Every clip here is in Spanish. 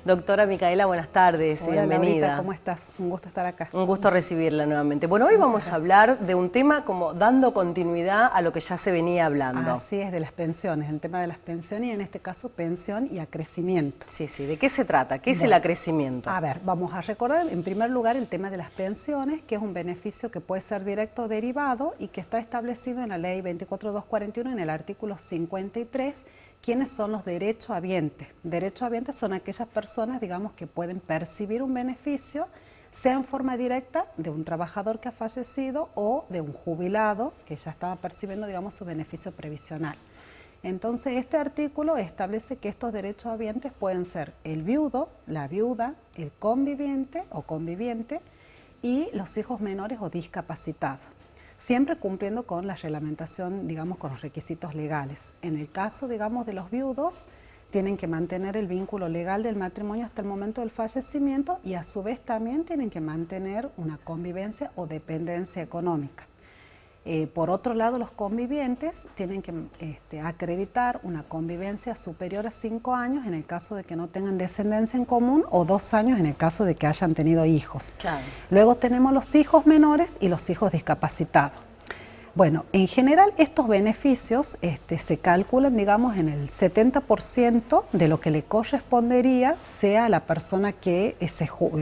Doctora Micaela, buenas tardes y Hola, bienvenida. Laurita, ¿cómo estás? Un gusto estar acá. Un gusto recibirla nuevamente. Bueno, hoy vamos a hablar de un tema como dando continuidad a lo que ya se venía hablando. Así es, de las pensiones, el tema de las pensiones y en este caso pensión y acrecimiento. Sí, ¿de qué se trata? ¿Qué es el acrecimiento? A ver, vamos a recordar en primer lugar el tema de las pensiones, que es un beneficio que puede ser directo o derivado y que está establecido en la ley 24241 en el artículo 53. ¿Quiénes son los derechohabientes? Derechohabientes son aquellas personas, digamos, que pueden percibir un beneficio, sea en forma directa de un trabajador que ha fallecido o de un jubilado que ya estaba percibiendo, digamos, su beneficio previsional. Entonces, este artículo establece que estos derechohabientes pueden ser el viudo, la viuda, el conviviente o conviviente y los hijos menores o discapacitados, siempre cumpliendo con la reglamentación, digamos, con los requisitos legales. En el caso, digamos, de los viudos, tienen que mantener el vínculo legal del matrimonio hasta el momento del fallecimiento y a su vez también tienen que mantener una convivencia o dependencia económica. Por otro lado, los convivientes tienen que acreditar una convivencia superior a 5 años en el caso de que no tengan descendencia en común o 2 años en el caso de que hayan tenido hijos. Claro. Luego tenemos los hijos menores y los hijos discapacitados. Bueno, en general estos beneficios se calculan, digamos, en el 70% de lo que le correspondería sea a la persona que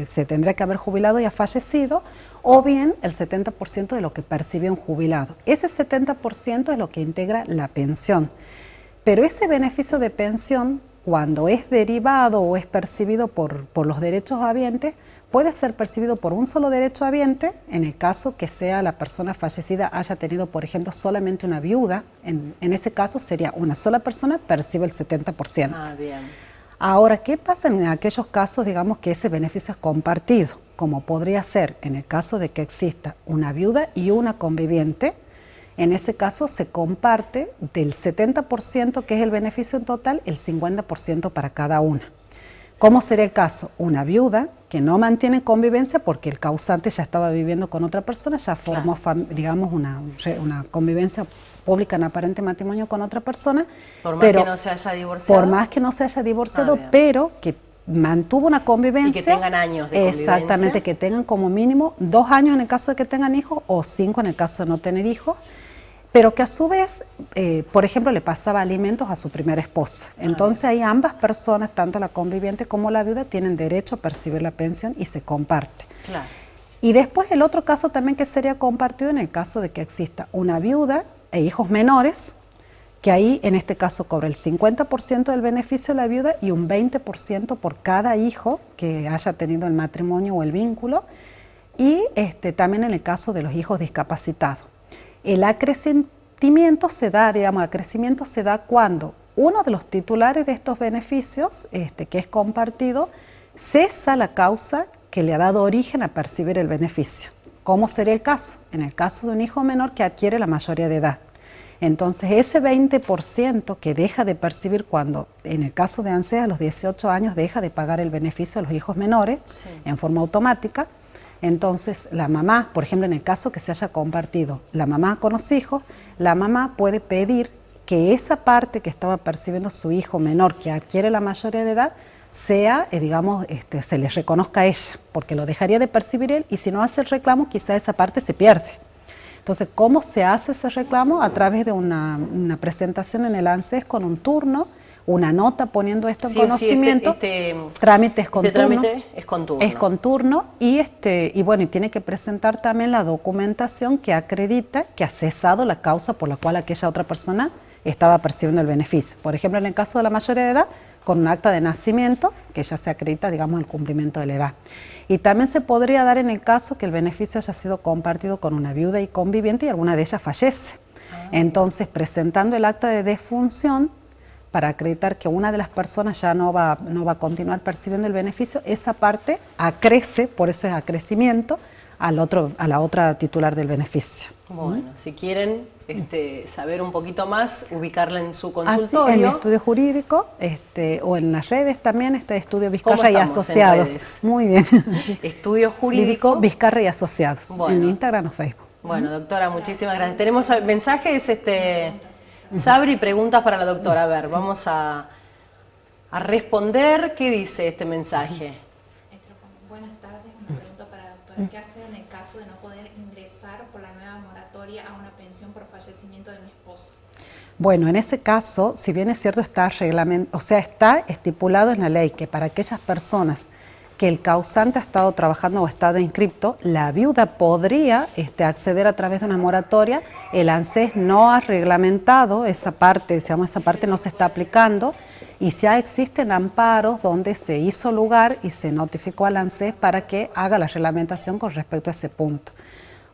se tendría que haber jubilado y ha fallecido, o bien el 70% de lo que percibe un jubilado. Ese 70% es lo que integra la pensión. Pero ese beneficio de pensión, cuando es derivado o es percibido por los derechohabientes, puede ser percibido por un solo derechohabiente, en el caso que sea la persona fallecida haya tenido, por ejemplo, solamente una viuda. En ese caso sería una sola persona, percibe el 70%. Ah, bien. Ahora, ¿qué pasa en aquellos casos, digamos, que ese beneficio es compartido? Como podría ser en el caso de que exista una viuda y una conviviente. En ese caso se comparte del 70% que es el beneficio en total, el 50% para cada una. ¿Cómo sería el caso? Una viuda que no mantiene convivencia porque el causante ya estaba viviendo con otra persona, ya formó, digamos, una convivencia pública en aparente matrimonio con otra persona. Por más que no se haya divorciado. Por más que no se haya divorciado, pero que mantuvo una convivencia. Y que tengan años de convivencia. Exactamente, que tengan como mínimo 2 años en el caso de que tengan hijos o 5 en el caso de no tener hijos. Pero que a su vez, por ejemplo, le pasaba alimentos a su primera esposa. Entonces ahí ambas personas, tanto la conviviente como la viuda, tienen derecho a percibir la pensión y se comparte. Claro. Y después el otro caso también que sería compartido en el caso de que exista una viuda e hijos menores, que ahí en este caso cobra el 50% del beneficio de la viuda y un 20% por cada hijo que haya tenido el matrimonio o el vínculo. Y también en el caso de los hijos discapacitados. El acrecimiento se da, cuando uno de los titulares de estos beneficios, que es compartido, cesa la causa que le ha dado origen a percibir el beneficio. ¿Cómo sería el caso? En el caso de un hijo menor que adquiere la mayoría de edad. Entonces, ese 20% que deja de percibir cuando, en el caso de ANSES, a los 18 años deja de pagar el beneficio a los hijos menores en forma automática. Entonces, la mamá, por ejemplo, en el caso que se haya compartido la mamá con los hijos, la mamá puede pedir que esa parte que estaba percibiendo su hijo menor que adquiere la mayoría de edad sea, se le reconozca a ella, porque lo dejaría de percibir él y si no hace el reclamo, quizá esa parte se pierde. Entonces, ¿cómo se hace ese reclamo? A través de una presentación en el ANSES con un turno, una nota poniendo esto en conocimiento, trámites con turno. Trámite es con turno. Es con turno y bueno, y tiene que presentar también la documentación que acredita que ha cesado la causa por la cual aquella otra persona estaba percibiendo el beneficio. Por ejemplo, en el caso de la mayoría de edad, con un acta de nacimiento, que ya se acredita, digamos, el cumplimiento de la edad. Y también se podría dar en el caso que el beneficio haya sido compartido con una viuda y conviviente y alguna de ellas fallece. Entonces, presentando el acta de defunción, para acreditar que una de las personas ya no va a continuar percibiendo el beneficio, esa parte acrece, por eso es acrecimiento, a la otra titular del beneficio. Bueno, si quieren saber un poquito más, ubicarla en su consultorio. Así, en mi estudio jurídico, o en las redes también, Estudio Vizcarra y Asociados. Muy bien. Estudio jurídico Vizcarra y Asociados, en Instagram o Facebook. Bueno, doctora, muchísimas gracias. Tenemos mensajes, Sabri, preguntas para la doctora. A ver, vamos a a responder. ¿Qué dice este mensaje? Buenas tardes, una pregunta para la doctora. ¿Qué hacer en el caso de no poder ingresar por la nueva moratoria a una pensión por fallecimiento de mi esposo? Bueno, en ese caso, si bien es cierto, está estipulado en la ley que para aquellas personas que el causante ha estado trabajando o ha estado inscripto, la viuda podría acceder a través de una moratoria. El ANSES no ha reglamentado esa parte, esa parte no se está aplicando, y ya existen amparos donde se hizo lugar y se notificó al ANSES para que haga la reglamentación con respecto a ese punto.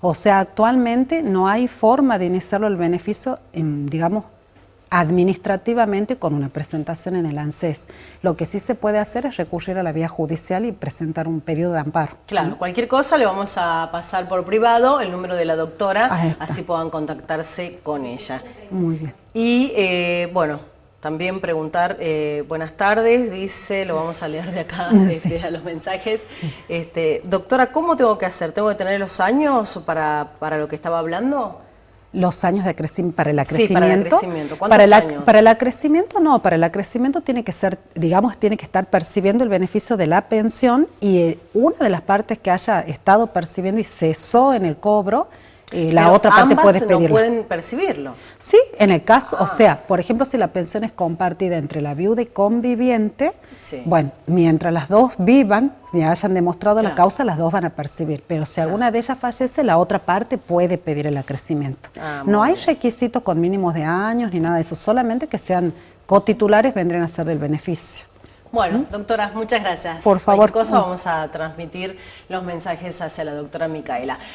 O sea, actualmente no hay forma de iniciarlo el beneficio, digamos, administrativamente con una presentación en el ANSES. Lo que sí se puede hacer es recurrir a la vía judicial y presentar un pedido de amparo. Claro, cualquier cosa le vamos a pasar por privado el número de la doctora, así puedan contactarse con ella. Muy bien. Y bueno, también preguntar, buenas tardes, dice, lo vamos a leer de acá a los mensajes. Sí. Doctora, ¿cómo tengo que hacer? ¿Tengo que tener los años para lo que estaba hablando? Los años de para el acrecimiento. Sí, para el acrecimiento. ¿Cuántos años? Para el acrecimiento no, para el acrecimiento tiene que ser, digamos, tiene que estar percibiendo el beneficio de la pensión, y una de las partes que haya estado percibiendo y cesó en el cobro, la otra parte puede pedirlo. ¿Ambas no pueden percibirlo? Sí, en el caso, o sea, por ejemplo, si la pensión es compartida entre la viuda y conviviente, bueno, mientras las dos vivan y hayan demostrado la causa, las dos van a percibir. Pero si alguna de ellas fallece, la otra parte puede pedir el acrecimiento. No hay requisitos con mínimos de años ni nada de eso, solamente que sean cotitulares vendrían a ser del beneficio. Bueno, doctora, muchas gracias. Por favor. Cualquier cosa vamos a transmitir los mensajes hacia la doctora Micaela.